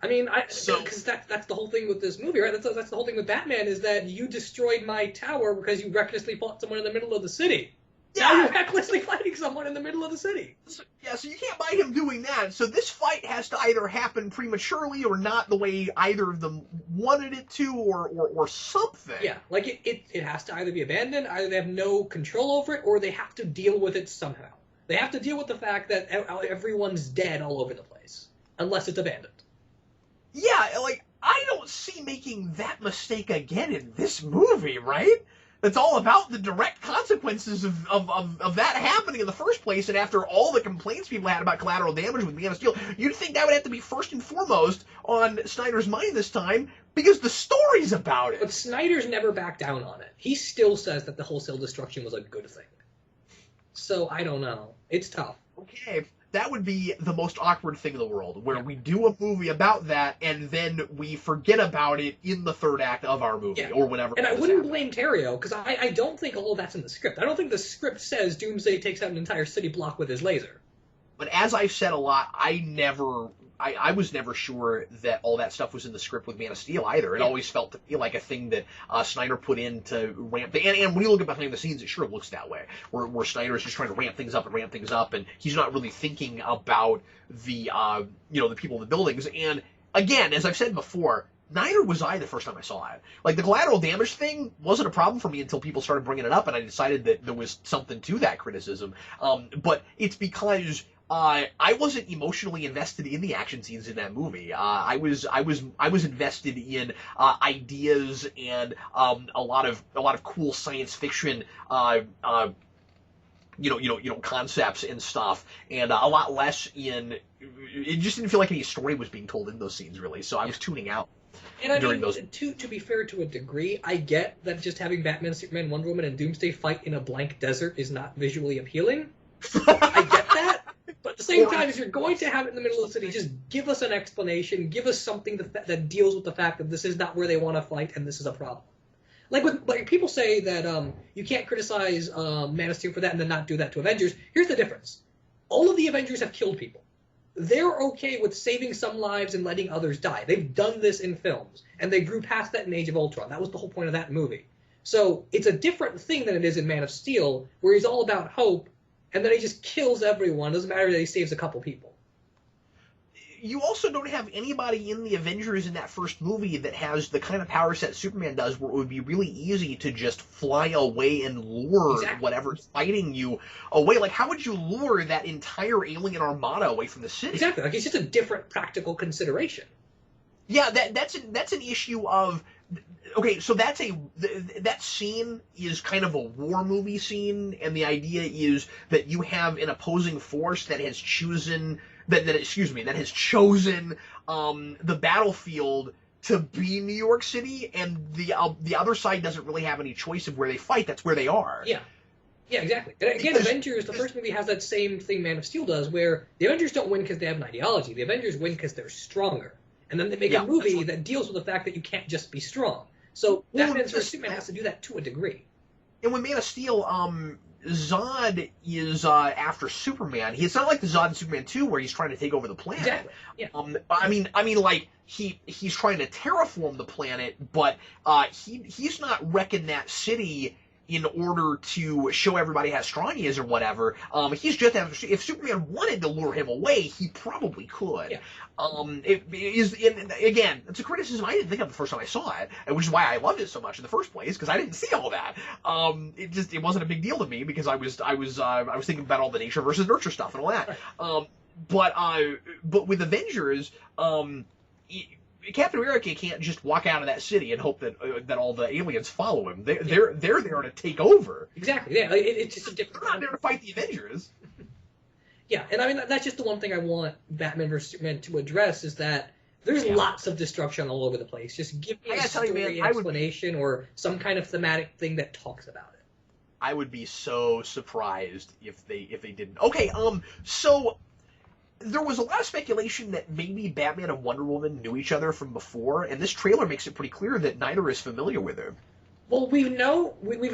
I mean, because that's the whole thing with this movie, right? That's the whole thing with Batman, is that you destroyed my tower because you recklessly fought someone in the middle of the city. Yeah. Now you're recklessly fighting someone in the middle of the city. So you can't buy him doing that. So this fight has to either happen prematurely or not the way either of them wanted it to, or something. Yeah, like it has to either be abandoned, either they have no control over it, or they have to deal with it somehow. They have to deal with the fact that everyone's dead all over the place, unless it's abandoned. Yeah, like, I don't see making that mistake again in this movie, right? It's all about the direct consequences of that happening in the first place, and after all the complaints people had about collateral damage with Man of Steel, you'd think that would have to be first and foremost on Snyder's mind this time, because the story's about it. But Snyder's never backed down on it. He still says that the wholesale destruction was a good thing. So, I don't know. It's tough. Okay, that would be the most awkward thing in the world, where we do a movie about that, and then we forget about it in the third act of our movie, or whatever. And I wouldn't blame Terrio, because I don't think all of that's in the script. I don't think the script says Doomsday takes out an entire city block with his laser. But as I've said a lot, I was never sure that all that stuff was in the script with Man of Steel either. It always felt to me like a thing that Snyder put in to ramp and when you look at behind the scenes, it sure looks that way. Where Snyder is just trying to ramp things up, and he's not really thinking about the the people in the buildings. And again, as I've said before, neither was I the first time I saw it. Like, the collateral damage thing wasn't a problem for me until people started bringing it up, and I decided that there was something to that criticism. But it's because I wasn't emotionally invested in the action scenes in that movie. I was invested in ideas and a lot of cool science fiction concepts and stuff, and a lot less in. It just didn't feel like any story was being told in those scenes, really. So I was tuning out. And I mean, to be fair to a degree, I get that just having Batman, Superman, Wonder Woman, and Doomsday fight in a blank desert is not visually appealing. I get that. But at the same time, if you're going to have it in the middle of the city, just give us an explanation. Give us something that deals with the fact that this is not where they want to fight and this is a problem. Like people say that you can't criticize Man of Steel for that and then not do that to Avengers. Here's the difference. All of the Avengers have killed people. They're okay with saving some lives and letting others die. They've done this in films, and they grew past that in Age of Ultron. That was the whole point of that movie. So it's a different thing than it is in Man of Steel, where he's all about hope, and then he just kills everyone. Doesn't matter that he saves a couple people. You also don't have anybody in the Avengers in that first movie that has the kind of power set Superman does, where it would be really easy to just fly away and lure whatever's fighting you away. Like, how would you lure that entire alien armada away from the city? Exactly. Like, it's just a different practical consideration. Yeah, that's an issue of. Okay, so that scene is kind of a war movie scene, and the idea is that you have an opposing force that has chosen the battlefield to be New York City, and the other side doesn't really have any choice of where they fight. That's where they are. Yeah. Yeah, exactly. And again, Avengers, the first movie has that same thing Man of Steel does, where the Avengers don't win because they have an ideology. The Avengers win because they're stronger. And then they make a movie that deals with the fact that you can't just be strong. So Batman vs. Superman has to do that to a degree. And when Man of Steel, Zod is after Superman. It's not like the Zod in Superman 2 where he's trying to take over the planet. Exactly. Yeah. I mean, like he's trying to terraform the planet, but he's not wrecking that city in order to show everybody how strong he is or whatever. He's just after. If Superman wanted to lure him away, he probably could. Yeah. Again, it's a criticism I didn't think of the first time I saw it, which is why I loved it so much in the first place, because I didn't see all that. It wasn't a big deal to me because I was thinking about all the nature versus nurture stuff and all that. Right. But with Avengers, Captain America can't just walk out of that city and hope that all the aliens follow him. They're there to take over. Exactly. Yeah. It's just a different. They're not there to fight the Avengers. Yeah, and I mean that's just the one thing I want Batman vs Superman to address is that there's lots of destruction all over the place. Just give me a story explanation or some kind of thematic thing that talks about it. I would be so surprised if they didn't. Okay, so there was a lot of speculation that maybe Batman and Wonder Woman knew each other from before, and this trailer makes it pretty clear that neither is familiar with her. Well, we've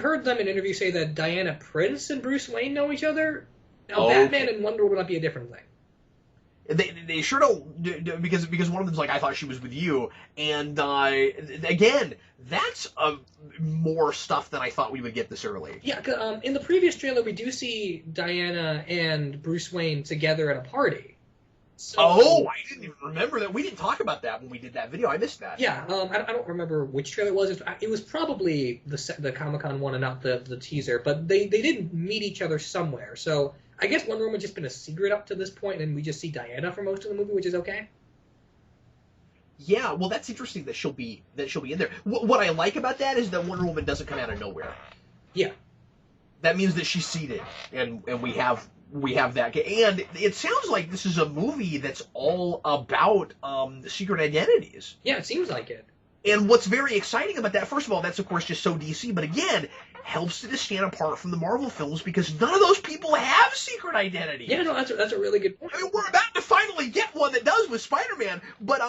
heard them in interviews say that Diana Prince and Bruce Wayne know each other. Now, Batman and Wonder Woman might be a different thing. They sure don't, because one of them's like, I thought she was with you, and again, that's more stuff than I thought we would get this early. Yeah, in the previous trailer, we do see Diana and Bruce Wayne together at a party. So, I didn't even remember that. We didn't talk about that when we did that video. I missed that. Yeah, I don't remember which trailer it was. It was probably the Comic-Con one and not the teaser, but they did meet each other somewhere, so I guess Wonder Woman's just been a secret up to this point, and we just see Diana for most of the movie, which is okay. Yeah, well, that's interesting that she'll be in there. What I like about that is that Wonder Woman doesn't come out of nowhere. Yeah, that means that she's seated, and we have that. And it sounds like this is a movie that's all about secret identities. Yeah, it seems like it. And what's very exciting about that, first of all, that's of course just so DC, but again, helps to stand apart from the Marvel films because none of those people have secret identities. Yeah, no, that's a really good point. I mean, we're about to finally get one that does with Spider-Man, but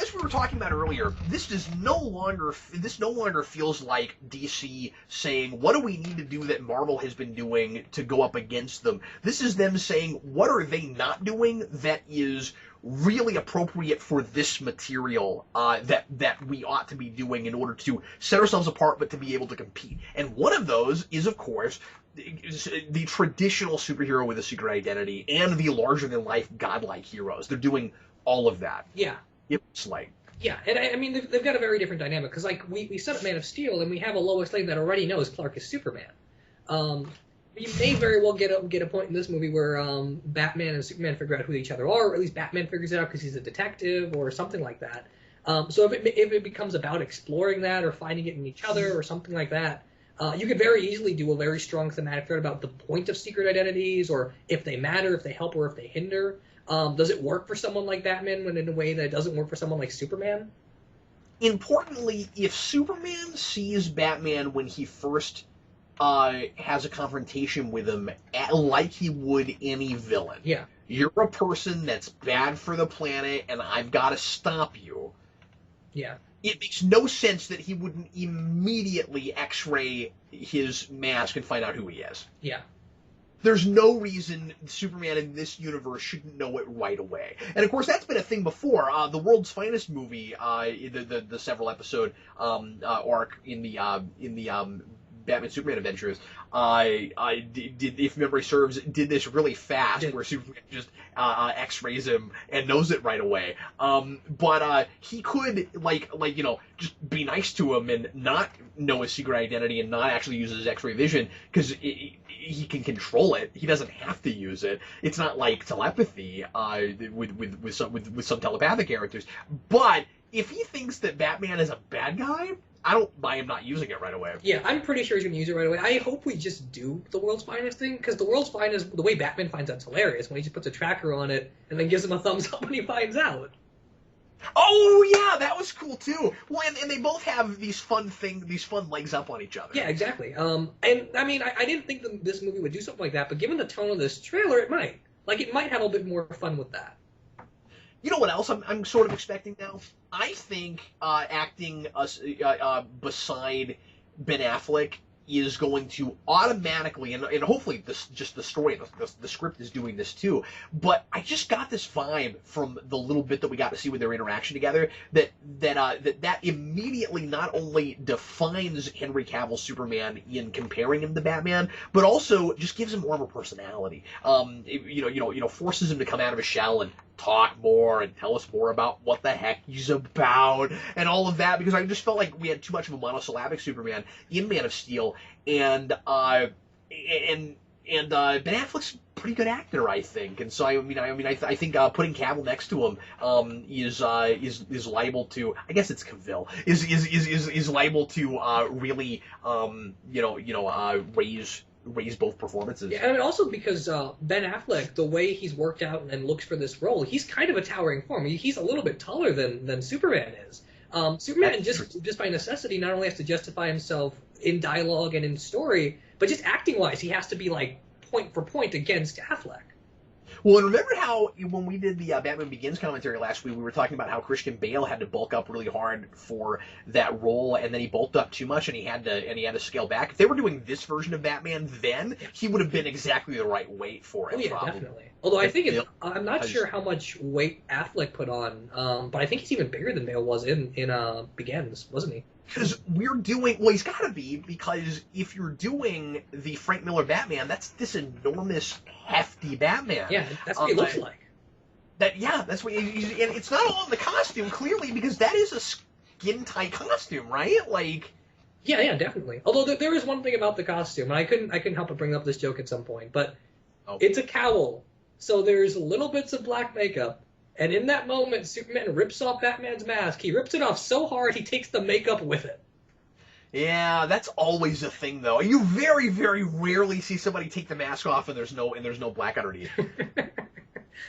as we were talking about earlier, this no longer feels like DC saying, what do we need to do that Marvel has been doing to go up against them? This is them saying, what are they not doing that is really appropriate for this material that we ought to be doing in order to set ourselves apart but to be able to compete. And one of those is, of course, the traditional superhero with a secret identity and the larger-than-life godlike heroes. They're doing all of that. Yeah. It's like... Yeah, and I mean, they've got a very different dynamic, because like we set up Man of Steel, and we have a Lois Lane that already knows Clark is Superman. You may very well get a point in this movie where Batman and Superman figure out who each other are, or at least Batman figures it out because he's a detective or something like that. So if it becomes about exploring that or finding it in each other or something like that, you could very easily do a very strong thematic thread about the point of secret identities, or if they matter, if they help, or if they hinder. Does it work for someone like Batman when in a way that it doesn't work for someone like Superman? Importantly, if Superman sees Batman when he first has a confrontation with him like he would any villain. Yeah. You're a person that's bad for the planet, and I've got to stop you. Yeah. It makes no sense that he wouldn't immediately X-ray his mask and find out who he is. Yeah. There's no reason Superman in this universe shouldn't know it right away. And of course, that's been a thing before. The World's Finest movie, the several episode arc in the Batman Superman Adventures, did, if memory serves, did this really fast, where Superman just X-rays him and knows it right away. But he could just be nice to him and not know his secret identity and not actually use his X-ray vision, because he can control it. He doesn't have to use it. It's not like telepathy with some telepathic characters. But if he thinks that Batman is a bad guy, I don't buy him not using it right away. Yeah, I'm pretty sure he's going to use it right away. I hope we just do the World's Finest thing, because the World's Finest, the way Batman finds out's hilarious, when he just puts a tracker on it and then gives him a thumbs up when he finds out. Oh yeah, that was cool too. Well, and they both have these fun legs up on each other. Yeah, exactly. And I mean, I didn't think this movie would do something like that, but given the tone of this trailer, it might. Like, it might have a bit more fun with that. You know what else I'm sort of expecting now? I think acting beside Ben Affleck is going to automatically, and hopefully the story, the script is doing this too, but I just got this vibe from the little bit that we got to see with their interaction together that immediately not only defines Henry Cavill's Superman in comparing him to Batman, but also just gives him more of a personality. Forces him to come out of his shell and talk more and tell us more about what the heck he's about and all of that, because I just felt like we had too much of a monosyllabic Superman in Man of Steel, and Ben Affleck's a pretty good actor, I think, and so I think putting Cavill next to him is liable to, I guess it's Cavill, is liable to really raise both performances. Yeah, and also because Ben Affleck, the way he's worked out and looks for this role, he's kind of a towering form. He's a little bit taller than Superman is. Superman just by necessity not only has to justify himself in dialogue and in story, but just acting wise, he has to be like point for point against Affleck. Well, and remember how when we did the Batman Begins commentary last week, we were talking about how Christian Bale had to bulk up really hard for that role, and then he bulked up too much, and he had to scale back. If they were doing this version of Batman, then he would have been exactly the right weight for it. Oh yeah, probably. Definitely. Although I think I'm not sure how much weight Affleck put on, but I think he's even bigger than Bale was in Begins, wasn't he? Because he's got to be, because if you're doing the Frank Miller Batman, that's this enormous, hefty Batman. Yeah, that's what he looks like. That's what and it's not all in the costume, clearly, because that is a skin-tight costume, right? Like... Yeah, definitely. Although there is one thing about the costume, and I couldn't help but bring up this joke at some point, but It's a cowl, so there's little bits of black makeup. And in that moment, Superman rips off Batman's mask. He rips it off so hard, he takes the makeup with it. Yeah, that's always a thing, though. You very, very rarely see somebody take the mask off and there's no black underneath.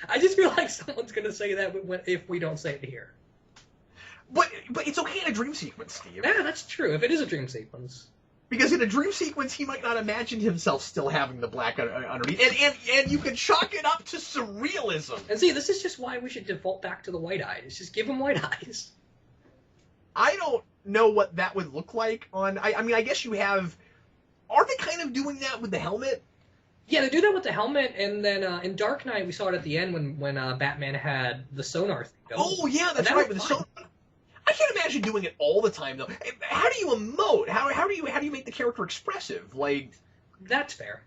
I just feel like someone's going to say that if we don't say it here. But it's okay in a dream sequence, Steve. Yeah, that's true, if it is a dream sequence. Because in a dream sequence, he might not imagine himself still having the black underneath. And you can chalk it up to surrealism. And see, this is just why we should default back to the white eyes. Just give him white eyes. I don't know what that would look like on... I guess you have... Aren't they kind of doing that with the helmet? Yeah, they do that with the helmet, and then in Dark Knight, we saw it at the end when Batman had the sonar thing going. Oh, yeah, that's right, with the sonar. I can't imagine doing it all the time, though. How do you emote? How do you make the character expressive? Like, that's fair.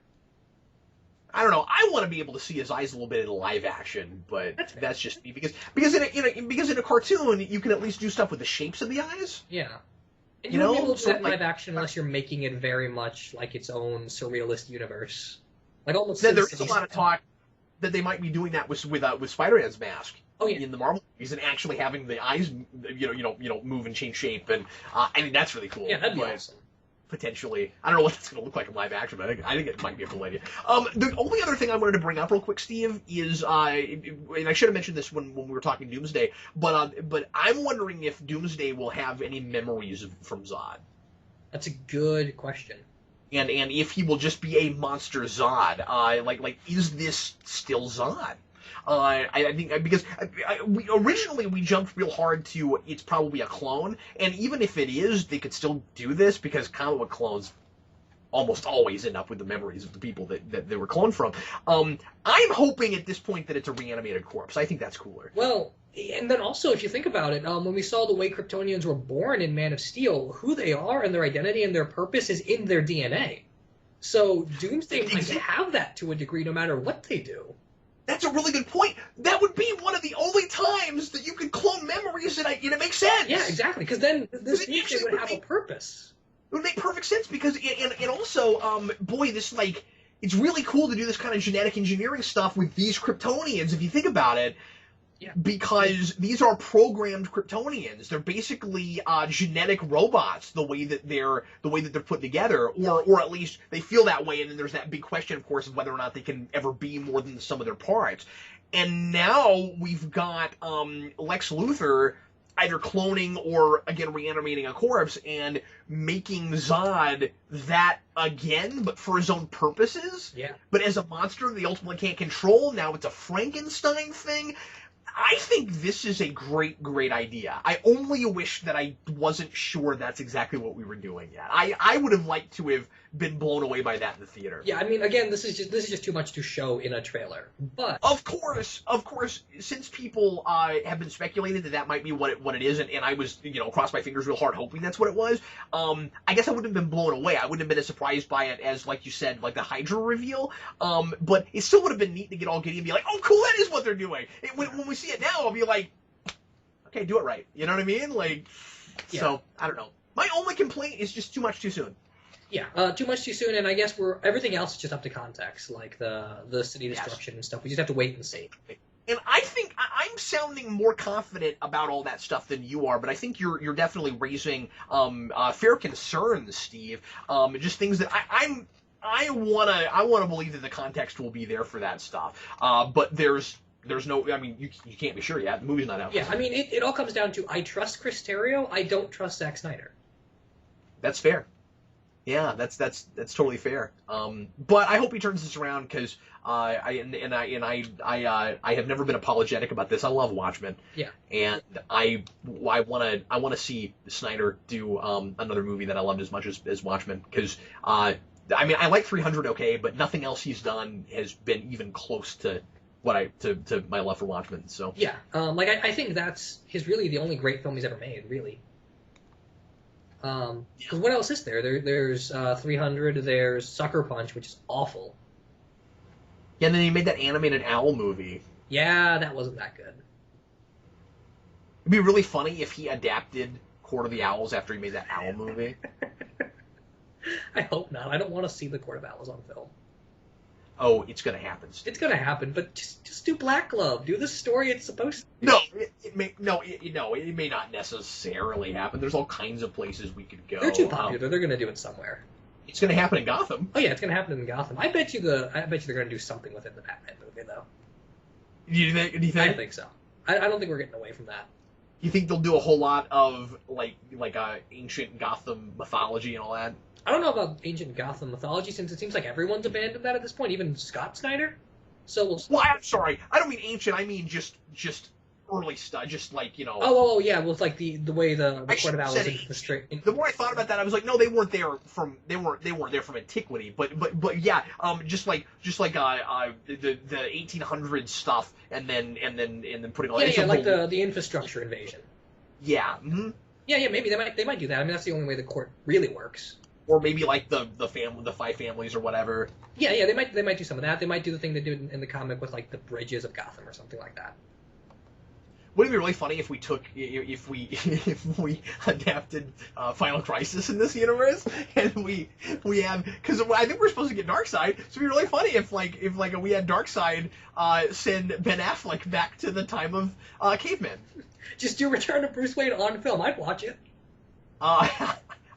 I don't know. I want to be able to see his eyes a little bit in live action, but that's just me because in a cartoon you can at least do stuff with the shapes of the eyes. Yeah. And you won't be able to do that in live action unless you're making it very much like its own surrealist universe. Like almost. Then there is a lot of talk that they might be doing that with Spider-Man's mask. Oh, yeah. In the Marvel movies, and actually having the eyes, move and change shape, and I think that's really cool. Yeah, that'd be awesome. Potentially, I don't know what that's going to look like in live action, but I think it might be a cool idea. The only other thing I wanted to bring up real quick, Steve, is and I should have mentioned this when we were talking Doomsday, but I'm wondering if Doomsday will have any memories from Zod. That's a good question. And if he will just be a monster Zod, like is this still Zod? I think because we originally jumped real hard to it's probably a clone, and even if it is, they could still do this because comic book clones almost always end up with the memories of the people that they were cloned from. I'm hoping at this point that it's a reanimated corpse. I think that's cooler. Well, and then also if you think about it, when we saw the way Kryptonians were born in Man of Steel, who they are and their identity and their purpose is in their DNA. So Doomsday might have that to a degree no matter what they do. That's a really good point. That would be one of the only times that you could clone memories, and it makes sense. Yeah, exactly. Because then this Doomsday would have a purpose. It would make perfect sense because, and also, boy, this it's really cool to do this kind of genetic engineering stuff with these Kryptonians. If you think about it, Yeah. Because these are programmed Kryptonians. They're basically genetic robots. The way that they're put together, or at least they feel that way. And then there's that big question, of course, of whether or not they can ever be more than the sum of their parts. And now we've got Lex Luthor either cloning or again reanimating a corpse and making Zod that again, but for his own purposes. Yeah. But as a monster they ultimately can't control. Now it's a Frankenstein thing. I think this is a great, great idea. I only wish that I wasn't sure that's exactly what we were doing yet. I would have liked to have been blown away by that in the theater. Yeah, I mean, again, this is just too much to show in a trailer. But of course, since people have been speculated that might be what it is, and I was crossed my fingers real hard hoping that's what it was. I guess I wouldn't have been blown away. I wouldn't have been as surprised by it as, like you said, like the Hydra reveal. But it still would have been neat to get all giddy and be like, oh, cool, that is what they're doing. When we see it now, I'll be like, okay, do it right. You know what I mean? Like, yeah. So I don't know. My only complaint is just too much too soon. Yeah, too much too soon, and I guess everything else is just up to context, like the city destruction and stuff. We just have to wait and see. And I think I'm sounding more confident about all that stuff than you are, but I think you're definitely raising fair concerns, Steve. Just things that I wanna believe that the context will be there for that stuff. But there's no, I mean, you can't be sure yet. The movie's not out. Yeah, I mean, it all comes down to I trust Chris Terrio, I don't trust Zack Snyder. That's fair. Yeah, that's totally fair. But I hope he turns this around because I have never been apologetic about this. I love Watchmen. Yeah. And I wanna see Snyder do another movie that I loved as much as Watchmen because I mean I like 300 okay, but nothing else he's done has been even close to to my love for Watchmen. So yeah, like I think that's really the only great film he's ever made, really. Because what else is there? There's 300. There's Sucker Punch, which is awful. Yeah, and then he made that animated owl movie. Yeah, that wasn't that good. It'd be really funny if he adapted Court of the Owls after he made that owl movie. I hope not. I don't want to see the Court of Owls on film. Oh, it's gonna happen, Steve. It's gonna happen, but just do Black Glove. Do the story it's supposed to. No, it may not necessarily happen. There's all kinds of places we could go. They're too popular. They're gonna do it somewhere. It's gonna happen in Gotham. Oh yeah, it's gonna happen in Gotham. I bet you they're gonna do something within the Batman movie though. Do you think? I think so. I don't think we're getting away from that. You think they'll do a whole lot of like ancient Gotham mythology and all that? I don't know about ancient Gotham mythology since it seems like everyone's abandoned that at this point, even Scott Snyder. So we'll. Well, I'm sorry. I don't mean ancient. I mean just early stuff. Just like Oh yeah. Well, it's like the way the Court of Owls into the straight. The more I thought about that, I was like, no, they weren't there from antiquity. But yeah. Just like the 1800s stuff, and then putting all. Yeah, like the infrastructure invasion. Yeah. Mm-hmm. Yeah. Maybe they might do that. I mean, that's the only way the court really works. Or maybe like the five families or whatever. Yeah, they might do some of that. They might do the thing they do in the comic with like the bridges of Gotham or something like that. Wouldn't it be really funny if we adapted Final Crisis in this universe and we have, because I think we're supposed to get Darkseid, so it'd be really funny if we had Darkseid send Ben Affleck back to the time of Caveman. Just do Return of Bruce Wayne on film. I'd watch it.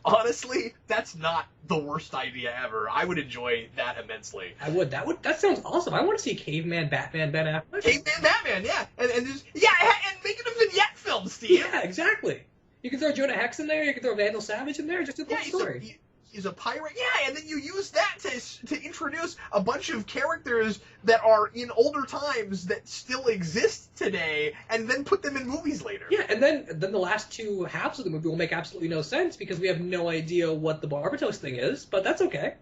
Honestly, that's not the worst idea ever. I would enjoy that immensely. I would. That sounds awesome. I want to see Caveman, Batman, Ben Affleck. Caveman, Batman, yeah, and make it a vignette film, Steve. Yeah, exactly. You can throw Jonah Hex in there. You can throw Vandal Savage in there. Just do the whole story. He's a pirate, yeah, and then you use that to introduce a bunch of characters that are in older times that still exist today, and then put them in movies later. Yeah, and then the last two halves of the movie will make absolutely no sense because we have no idea what the Barbatos thing is, but that's okay.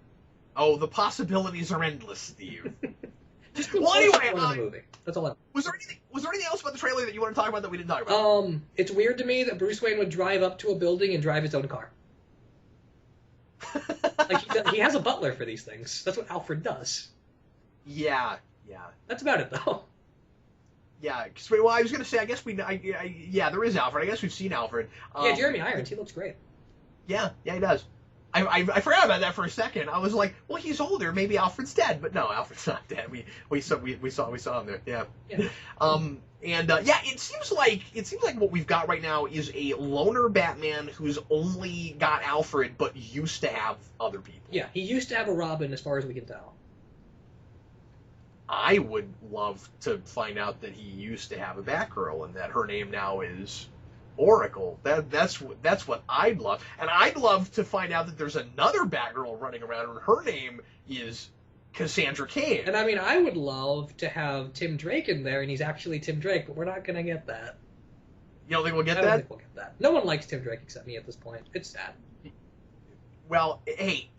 Oh, the possibilities are endless, Steve. Just well, anyway, the movie. That's all. Was there anything else about the trailer that you want to talk about that we didn't talk about? It's weird to me that Bruce Wayne would drive up to a building and drive his own car. Like he has a butler for these things. That's what Alfred does. Yeah. That's about it, though. Yeah, well, I was gonna say, I guess yeah, there is Alfred. I guess we've seen Alfred. Yeah, Jeremy Irons, he looks great. Yeah, he does. I forgot about that for a second. I was like, well, he's older. Maybe Alfred's dead, but no, Alfred's not dead. We saw him there. Yeah. It seems like what we've got right now is a loner Batman who's only got Alfred, but used to have other people. Yeah, he used to have a Robin, as far as we can tell. I would love to find out that he used to have a Batgirl and that her name now is Oracle. That's what I'd love, and I'd love to find out that there's another Batgirl running around and her name is Cassandra Cain. And I mean, I would love to have Tim Drake in there, and he's actually Tim Drake, but we're not gonna get that. You don't think we'll get I that? don't think we'll get that. No one likes Tim Drake except me at this point. It's sad. Well, hey,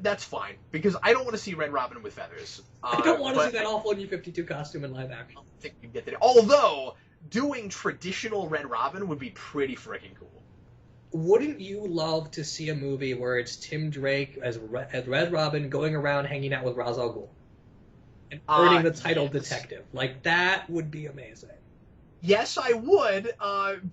that's fine because I don't want to see Red Robin with feathers. I don't want to see that awful New 52 costume in live action. I don't think we get that. Although doing traditional Red Robin would be pretty freaking cool. Wouldn't you love to see a movie where it's Tim Drake as Red Robin going around hanging out with Ra's al Ghul and earning the title detective? Like, that would be amazing. Yes, I would,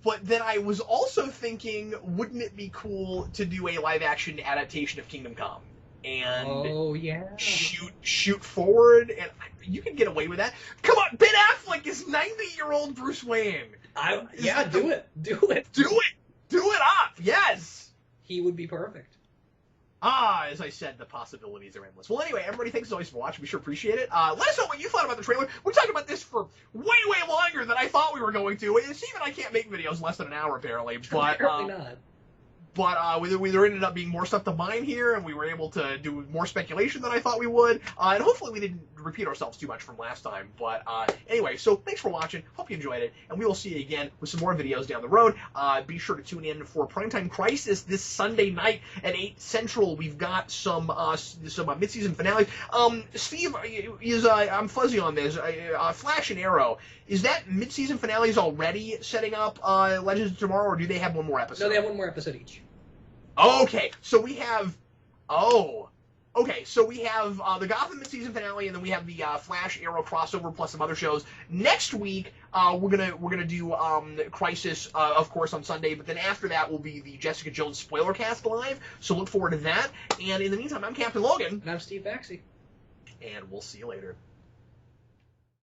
but then I was also thinking, wouldn't it be cool to do a live-action adaptation of Kingdom Come? And shoot forward, and you can get away with that. Come on, Ben Affleck is 90-year-old Bruce Wayne. Do it. Do it up, yes! He would be perfect. As I said, the possibilities are endless. Well, anyway, everybody, thanks as always for watching. We sure appreciate it. Let us know what you thought about the trailer. We talked about this for way longer than I thought we were going to. Steve and I can't make videos less than an hour, apparently. But, apparently not. But there ended up being more stuff to mine here, and we were able to do more speculation than I thought we would. And hopefully we didn't repeat ourselves too much from last time. But anyway, so thanks for watching. Hope you enjoyed it, and we will see you again with some more videos down the road. Be sure to tune in for Primetime Crisis this Sunday night at 8 Central. We've got some mid-season finales. Steve, I'm fuzzy on this. Flash and Arrow. Is that mid-season finales already setting up Legends of Tomorrow, or do they have one more episode? No, they have one more episode each. Okay, so we have the Gotham mid-season finale, and then we have the Flash Arrow crossover plus some other shows. Next week, we're gonna do Crisis, of course, on Sunday, but then after that will be the Jessica Jones spoiler cast live. So look forward to that. And in the meantime, I'm Captain Logan, And I'm Steve Baxi. and we'll see you later.